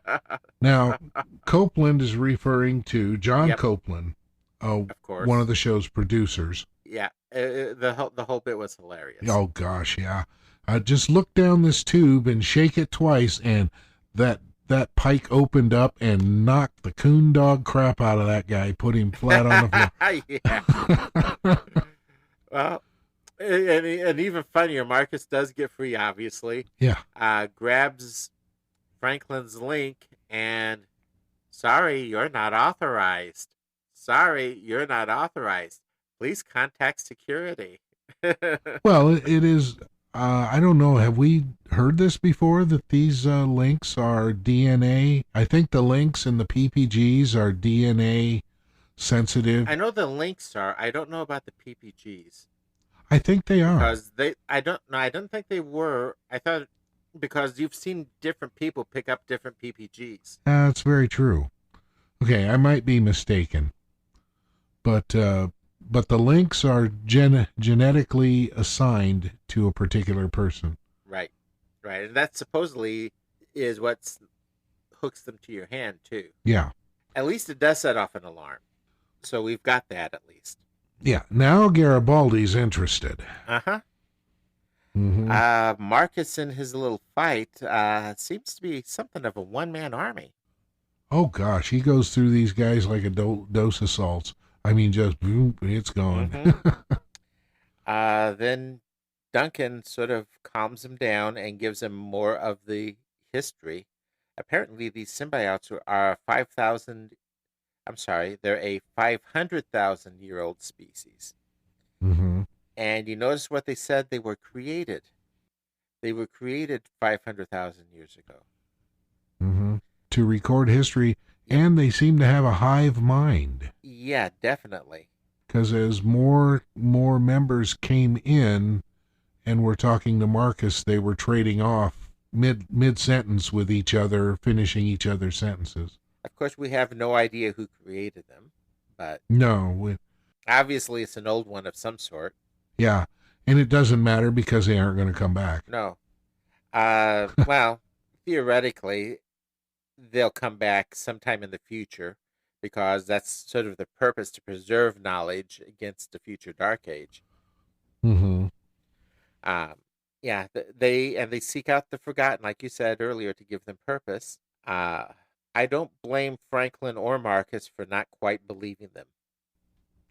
Now, Copeland is referring to John Copeland, of course, one of the show's producers.
Yeah, the whole bit was hilarious.
Oh gosh, yeah. Just look down this tube and shake it twice, and that pike opened up and knocked the coon dog crap out of that guy, put him flat on the
floor. Yeah. Well, and even funnier, Marcus does get free, obviously.
Yeah.
Grabs Franklin's link and, sorry, you're not authorized. Sorry, you're not authorized. Please contact security.
Well, it is. I don't know. Have we heard this before, that these links are DNA? I think the links in the PPGs are DNA sensitive.
I know the links are. I don't know about the PPGs.
I think they are.
Because I don't think they were. I thought, because you've seen different people pick up different PPGs.
That's very true. Okay, I might be mistaken. But the links are genetically assigned to a particular person.
Right. And that supposedly is what hooks them to your hand, too.
Yeah.
At least it does set off an alarm. So we've got that, at least.
Yeah, now Garibaldi's interested.
Uh-huh.
Mm-hmm.
Marcus in his little fight seems to be something of a one-man army.
Oh, gosh, he goes through these guys like a dose of salts. I mean, just, boom, it's gone.
Mm-hmm. Then Duncan sort of calms him down and gives him more of the history. Apparently, these symbiotes are 5,000... I'm sorry, they're a 500,000-year-old species.
Mm-hmm.
And you notice what they said they were created. They were created 500,000 years ago.
Mm-hmm. To record history, and they seem to have a hive mind.
Yeah, definitely.
Because as more members came in and were talking to Marcus, they were trading off mid-sentence with each other, finishing each other's sentences.
Of course, we have no idea who created them, but
no,
obviously it's an old one of some sort.
Yeah, and it doesn't matter because they aren't going to come back.
No. Well, theoretically, they'll come back sometime in the future, because that's sort of the purpose, to preserve knowledge against the future Dark Age.
Mm-hmm.
Yeah, they seek out the forgotten, like you said earlier, to give them purpose. I don't blame Franklin or Marcus for not quite believing them.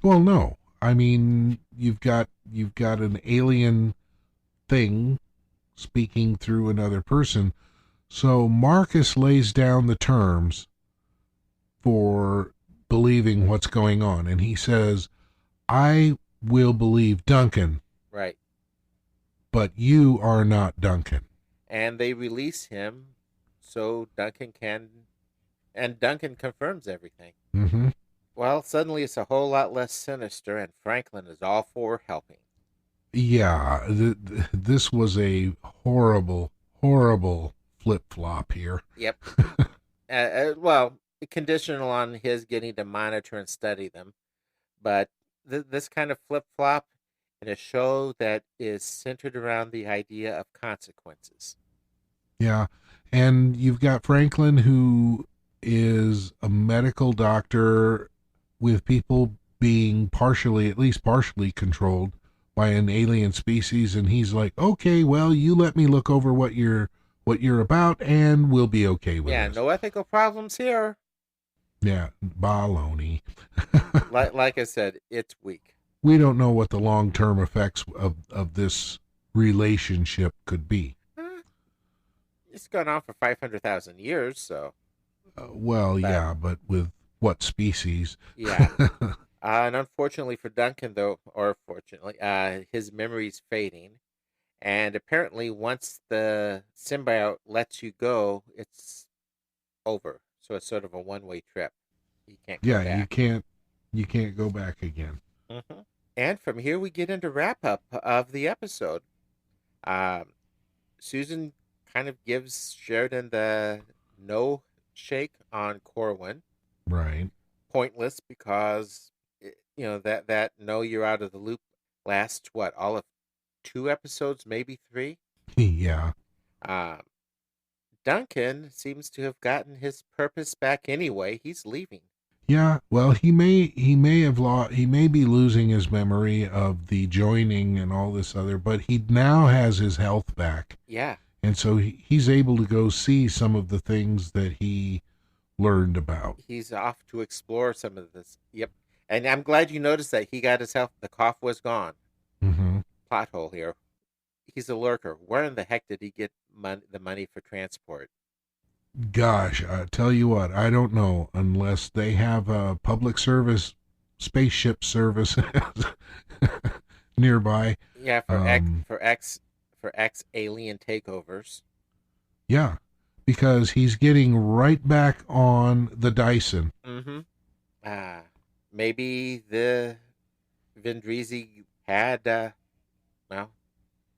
Well, no. I mean, you've got an alien thing speaking through another person. So Marcus lays down the terms for believing what's going on, and he says, "I will believe Duncan."
Right.
But you are not Duncan.
And they release him so Duncan can, and Duncan confirms everything.
Mm-hmm.
Well, suddenly it's a whole lot less sinister, and Franklin is all for helping.
Yeah, this was a horrible, horrible flip-flop here.
Yep. Well, conditional on his getting to monitor and study them. But this kind of flip-flop in a show that is centered around the idea of consequences.
Yeah, and you've got Franklin, who is a medical doctor with people being at least partially controlled by an alien species, and he's like, okay, well, you let me look over what you're about, and we'll be okay with it.
Yeah, no ethical problems here.
Yeah, baloney.
like I said, it's weak.
We don't know what the long-term effects of this relationship could be.
It's gone on for 500,000 years, so...
Yeah, but with what species?
Yeah. And unfortunately for Duncan, though, or fortunately, his memory's fading. And apparently once the symbiote lets you go, it's over. So it's sort of a one-way trip. You can't go back.
You can't go back again.
Mm-hmm. And from here we get into wrap-up of the episode. Susan kind of gives Sheridan the no shake on Corwin.
Right.
Pointless, because that no, you're out of the loop lasts all of 2 episodes, maybe 3.
Yeah.
Duncan seems to have gotten his purpose back anyway. He's leaving.
Yeah, well, he may be losing his memory of the joining and all this other, but he now has his health back.
Yeah.
And so he's able to go see some of the things that he learned about.
He's off to explore some of this. Yep. And I'm glad you noticed that he got his health. The cough was gone.
Mm-hmm.
Plot hole here. He's a lurker. Where in the heck did he get the money for transport?
Gosh, I tell you what, I don't know, unless they have a public service, spaceship service nearby.
Yeah, for ex-alien takeovers.
Yeah, because he's getting right back on the Dyson.
Mm-hmm. Maybe the Vendrizi had,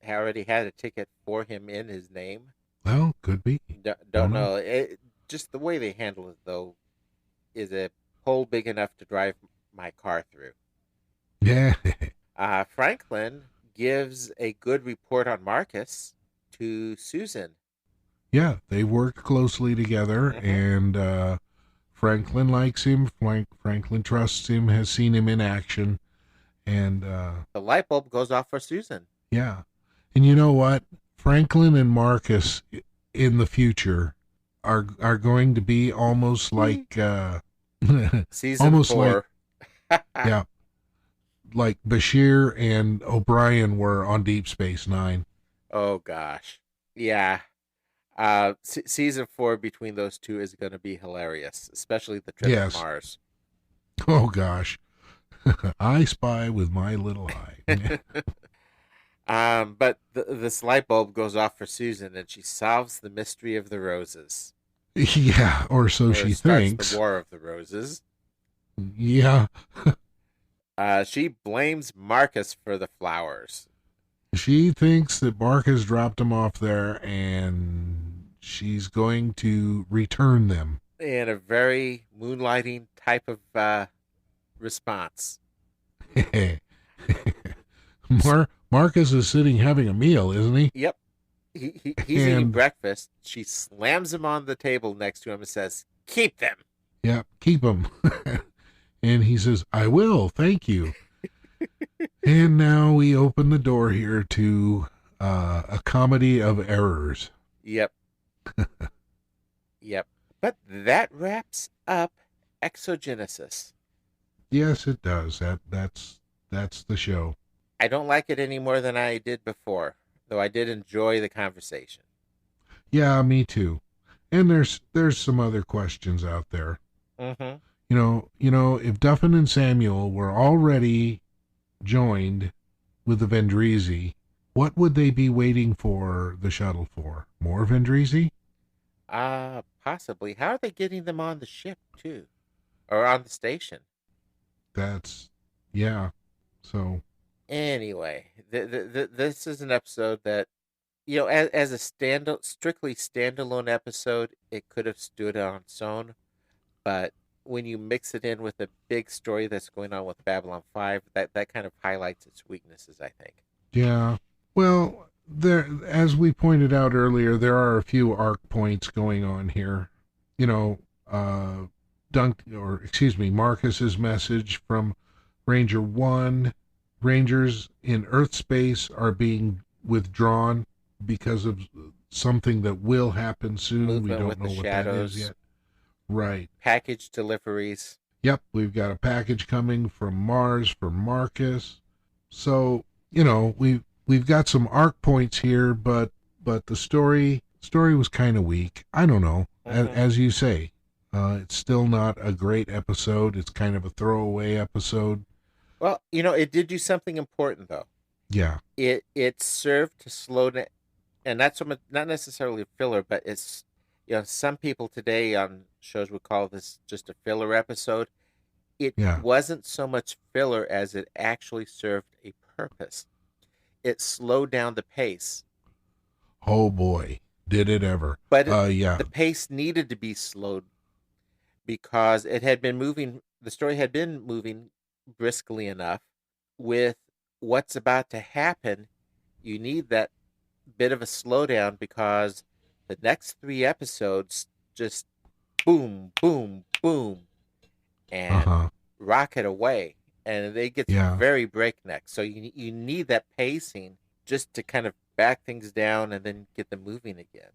already had a ticket for him in his name.
Well, could be.
Don't know. Just the way they handle it, though, is a hole big enough to drive my car through.
Yeah.
Franklin gives a good report on Marcus to Susan.
Yeah, they worked closely together, and Franklin likes him. Franklin trusts him, has seen him in action, and
the light bulb goes off for Susan.
Yeah, and you know what? Franklin and Marcus in the future are going to be almost like
Season
almost
4.
Yeah, like Bashir and O'Brien were on Deep Space Nine.
Oh gosh, yeah. Season 4 between those two is going to be hilarious, especially the trip to Mars.
Oh gosh, I spy with my little eye.
But this light bulb goes off for Susan, and she solves the mystery of the roses.
Yeah, or she
starts
thinks.
The War of the Roses.
Yeah.
She blames Marcus for the flowers.
She thinks that Marcus dropped them off there, and she's going to return them.
In a very moonlighting type of response.
Marcus is sitting having a meal, isn't he?
Yep. He's eating breakfast. She slams him on the table next to him and says, "Keep them."
Yep, keep them. And he says, "I will, thank you." And now we open the door here to a comedy of errors.
Yep. Yep. But that wraps up Exogenesis.
Yes, it does. That's the show.
I don't like it any more than I did before, though I did enjoy the conversation.
Yeah, me too. And there's some other questions out there.
Mm-hmm.
You know, if Duncan and Samuel were already joined with the Vendrizi, what would they be waiting for the shuttle for? More Vendrizi?
Possibly. How are they getting them on the ship, too? Or on the station?
Yeah. So.
Anyway, this is an episode that, you know, as a strictly standalone episode, it could have stood on its own. But when you mix it in with a big story that's going on with Babylon 5, that kind of highlights its weaknesses, I think.
Yeah. Well, as we pointed out earlier, there are a few arc points going on here. You know, Marcus's message from Ranger 1. Rangers in Earth space are being withdrawn because of something that will happen soon.
Movement
we don't
with
know
the
what
shadows.
that is yet. Right.
Package deliveries.
Yep, we've got a package coming from Mars for Marcus. So, you know, we've got some arc points here, but the story was kind of weak. I don't know.
Mm-hmm.
As you say, it's still not a great episode. It's kind of a throwaway episode.
Well, you know, it did do something important, though.
Yeah.
It served to slow down, and not necessarily a filler, but it's, you know, some people today on shows would call this just a filler episode. It wasn't so much filler as it actually served a purpose. It slowed down the pace.
Oh boy, did it ever.
But the pace needed to be slowed because it had been moving, the story had been moving briskly enough. With what's about to happen, you need that bit of a slowdown because the next 3 episodes just boom, boom, boom, and rocket away, and they get very breakneck. So you need that pacing just to kind of back things down and then get them moving again.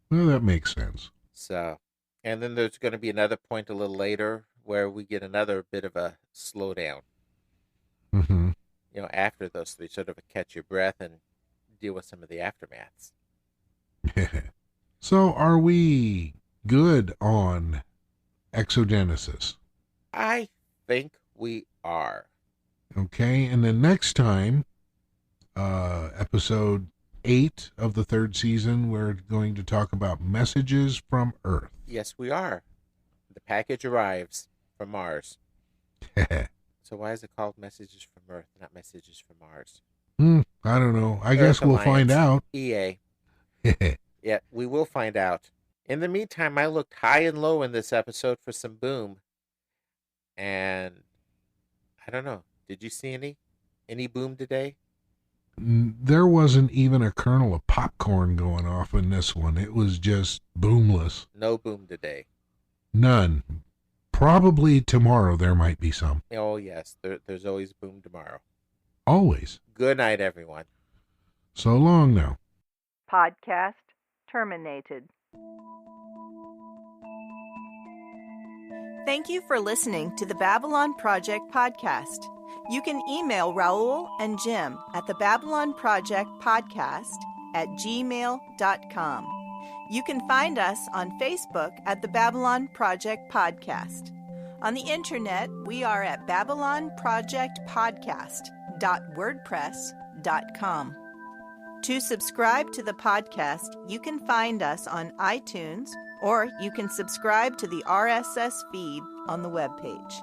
Well, that makes sense.
So, and then there's going to be another point a little later where we get another bit of a slowdown.
Mm-hmm.
You know, after those 3, sort of a catch your breath and deal with some of the aftermaths.
So, are we good on Exogenesis?
I think we are.
Okay, and then next time, episode 8 of the 3rd season. We're going to talk about messages from Earth.
Yes, we are. The package arrives from Mars. So why is it called Messages from Earth, not Messages from Mars?
I don't know. I
Earth
guess we'll
Alliance,
find out.
EA. Yeah, we will find out. In the meantime, I looked high and low in this episode for some boom. And I don't know. Did you see any boom today?
There wasn't even a kernel of popcorn going off in this one. It was just boomless.
No boom today.
None. Probably tomorrow there might be some.
Oh, yes. There's always boom tomorrow.
Always.
Good night, everyone.
So long now.
Podcast terminated. Thank you for listening to the Babylon Project podcast. You can email Raul and Jim at the Babylon Project podcast at gmail.com. You can find us on Facebook at the Babylon Project Podcast. On the internet, we are at babylonprojectpodcast.wordpress.com. To subscribe to the podcast, you can find us on iTunes, or you can subscribe to the RSS feed on the webpage.